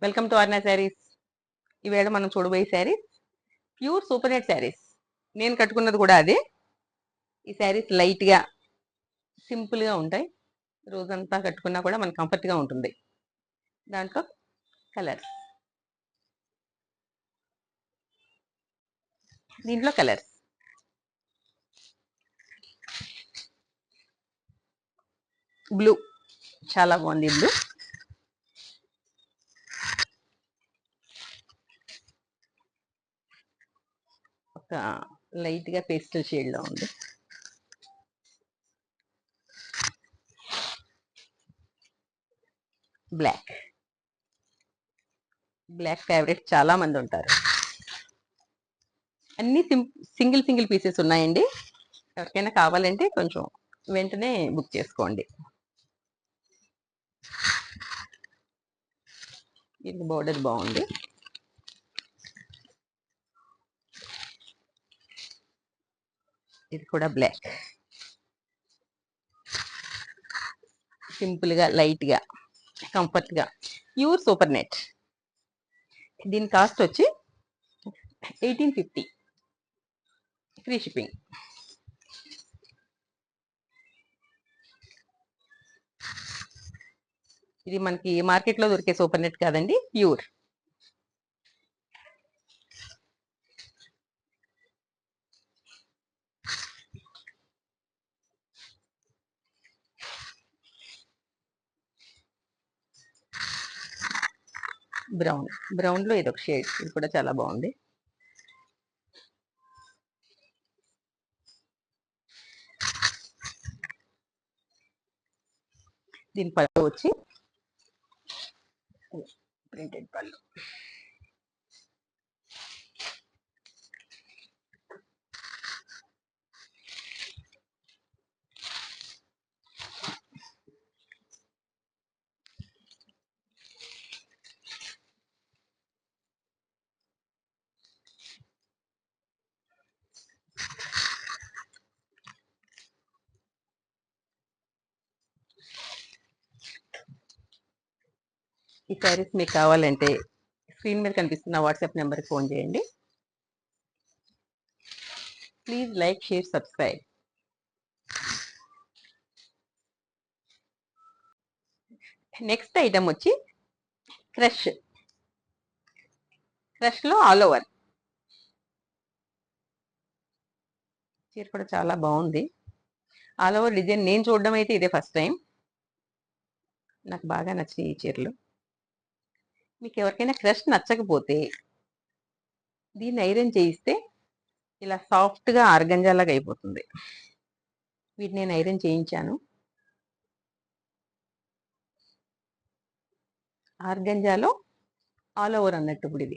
Welcome to అర్నా saris. ఈవేళ మనం చూడబోయే saris pure super net saris. నేను కట్టుకున్నది కూడా అదే. ఈ శారీస్ లైట్గా సింపుల్గా ఉంటాయి. రోజంతా కట్టుకున్నా కూడా మనకు కంఫర్ట్గా ఉంటుంది. దాంట్లో కలర్స్, దీంట్లో కలర్స్ బ్లూ, చాలా బాగుంది బ్లూ. ఒక లైట్గా పేస్టల్ షేడ్లో ఉంది. బ్లాక్, బ్లాక్ ఫేవరెట్ చాలా మంది ఉంటారు. అన్ని సింగిల్ సింగిల్ పీసెస్ ఉన్నాయండి. ఎవరికైనా కావాలంటే కొంచెం వెంటనే బుక్ చేసుకోండి. ఇది బోర్డర్ బాగుంది. ఇది కూడా బ్లాక్, సింపుల్గా లైట్గా కంఫర్ట్గా ప్యూర్ సూపర్ నెట్. దీని కాస్ట్ వచ్చి 1850, ఫ్రీ షిప్పింగ్. ఇది మనకి మార్కెట్లో దొరికే సూపర్ నెట్ కాదండి, ప్యూర్. బ్రౌన్, బ్రౌన్లో ఇది ఒక షేడ్, ఇది కూడా చాలా బాగుంది. దీని పళ్ళు వచ్చి ప్రింటెడ్ పళ్ళు. ఈ శారీస్ మీకు కావాలంటే స్క్రీన్ మీద కనిపిస్తున్న వాట్సాప్ నెంబర్కి ఫోన్ చేయండి. Please like, share, subscribe. Next item వచ్చి క్రష్. క్రష్లో ఆల్ ఓవర్ చీర కూడా చాలా బాగుంది. ఆల్ ఓవర్ డిజైన్ నేను చూడడం అయితే ఇదే ఫస్ట్ టైం. నాకు బాగా నచ్చినాయి ఈ చీరలు. మీకు ఎవరికైనా క్రష్ నచ్చకపోతే దీన్ని ఐరన్ చేయిస్తే ఇలా సాఫ్ట్గా ఆర్గంజాలాగా అయిపోతుంది. వీటిని నేను ఐరన్ చేయించాను. ఆర్గంజాలో ఆల్ ఓవర్ అన్నట్టు. ఇప్పుడు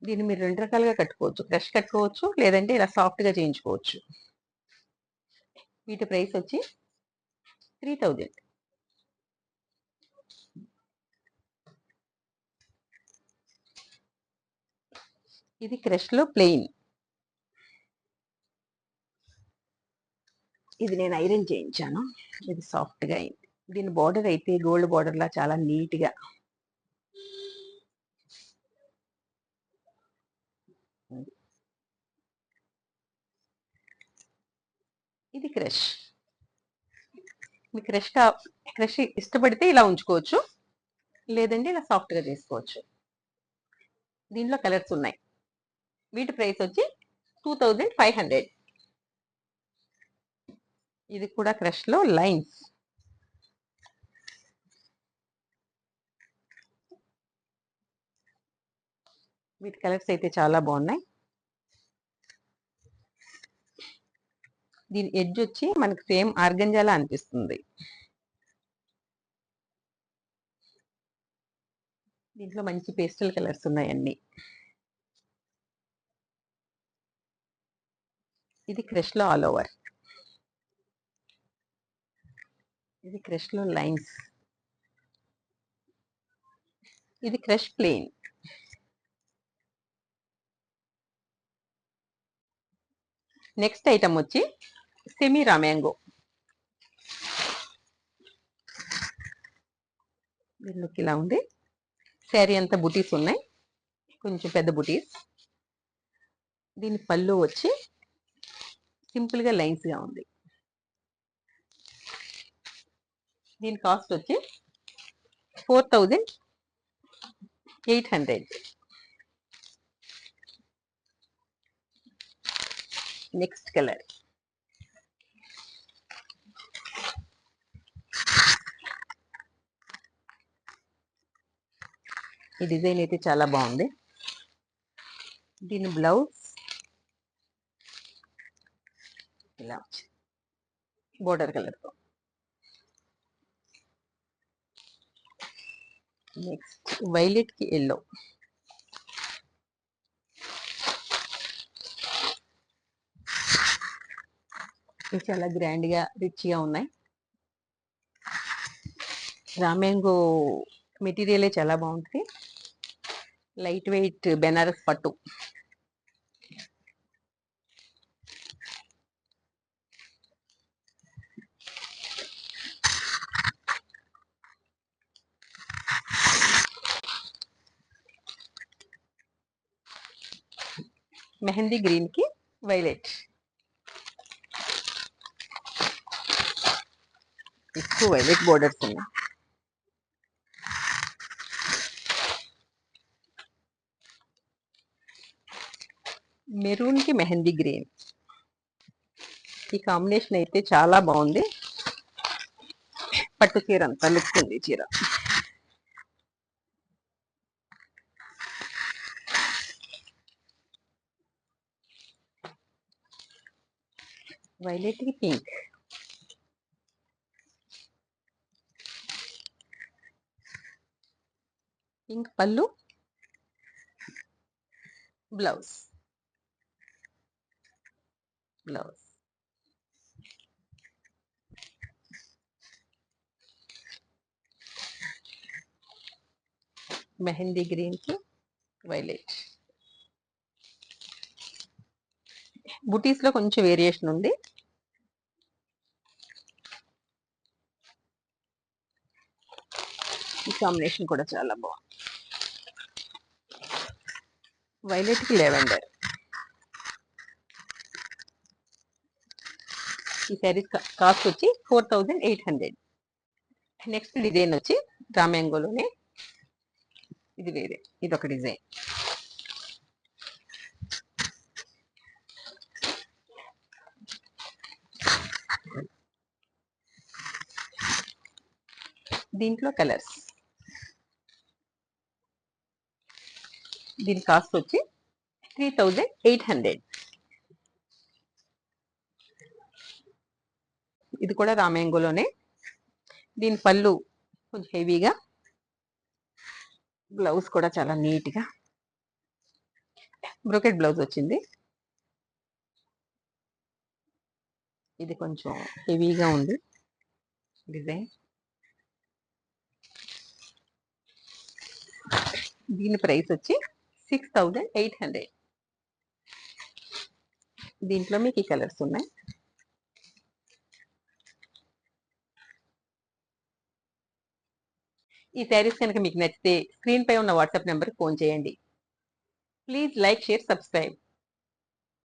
దీన్ని మీరు రెండు రకాలుగా కట్టుకోవచ్చు. క్రష్ కట్టుకోవచ్చు, లేదంటే ఇలా సాఫ్ట్గా చేయించుకోవచ్చు. వీటి ప్రైస్ వచ్చి 3000. ఇది క్రష్లో ప్లెయిన్. ఇది నేను ఐరన్ చేయించాను. ఇది సాఫ్ట్గా అయింది. దీని బార్డర్ అయితే గోల్డ్ బార్డర్లా చాలా నీట్గా. ఇది క్రష్. మీ క్రష్ ఇష్టపడితే ఇలా ఉంచుకోవచ్చు, లేదంటే ఇలా సాఫ్ట్గా చేసుకోవచ్చు. దీంట్లో కలర్స్ ఉన్నాయి. వీటి ప్రైస్ వచ్చి 2500. ఇది కూడా క్రష్లో లైన్స్. వీటి కలర్స్ అయితే చాలా బాగున్నాయి. దీని ఎడ్జ్ వచ్చి మనకి సేమ్ ఆర్గంజాలా అనిపిస్తుంది. దీంట్లో మంచి పేస్టల్ కలర్స్ ఉన్నాయి అన్ని. ఇది క్రష్లో ఆల్ ఓవర్. ఇది క్రష్లో లైన్స్. ఇది క్రష్ ప్లెయిన్. నెక్స్ట్ ఐటమ్ వచ్చి సెమీ రామ్యాంగో. దీని లుక్ ఇలా ఉంది. శారీ అంతా బుటీస్ ఉన్నాయి, కొంచెం పెద్ద బుటీస్. దీని పళ్ళు వచ్చి సింపుల్గా లైన్స్గా ఉంది. దీని కాస్ట్ వచ్చి 4800. నెక్స్ట్ కలర్ ఈ డిజైన్ అయితే చాలా బాగుంది. దీని బ్లౌజ్ ఇలా వచ్చింది బోర్డర్ కలర్తో. నెక్స్ట్ వైలెట్కి ఎల్లో. ఇవి చాలా గ్రాండ్గా రిచ్గా ఉన్నాయి. రామ్యాంగో మెటీరియలే చాలా బాగుంటుంది. లైట్ వెయిట్ బెనారస్ పట్టు. మెహందీ గ్రీన్ కి వైలెట్. ఎక్కువ వైలెట్ బోర్డర్స్ ఉన్నాయి. మెరూన్ కి మెహందీ గ్రీన్. ఈ కాంబినేషన్ అయితే చాలా బాగుంది. పట్టు చీర అంతా లుక్ ఉంది చీర. వైలెట్ కి పింక్. పింక్ పళ్ళు, బ్లౌజ్. మెహందీ గ్రీన్ కి వైలెట్. బుటీస్ లో కొంచెం వేరియేషన్ ఉంది. ఈ కాంబినేషన్ కూడా చాలా బాగుంది. వైలెట్ కి లెవెండర్. ఈ శారీస్ కాస్ట్ వచ్చి 4800. నెక్స్ట్ డిజైన్ వచ్చి రామ్యాంగోలోనే ఇది వేరే, ఇది ఒక డిజైన్. దీంట్లో కలర్స్. దీని కాస్ట్ వచ్చి 3800. ఇది కూడా రామ్యాంగోలోనే. దీని పళ్ళు కొంచెం హెవీగా, బ్లౌజ్ కూడా చాలా నీట్గా బ్రోకెట్ బ్లౌజ్ వచ్చింది. ఇది కొంచెం హెవీగా ఉంది డిజైన్. దీని ప్రైస్ వచ్చి 6800. దీంట్లో మీకు ఈ కలర్స్ ఉన్నాయి. ఈ శారీస్ కనుక మీకు నచ్చితే స్క్రీన్ పై ఉన్న వాట్సాప్ నెంబర్కి ఫోన్ చేయండి. Please like, share, subscribe.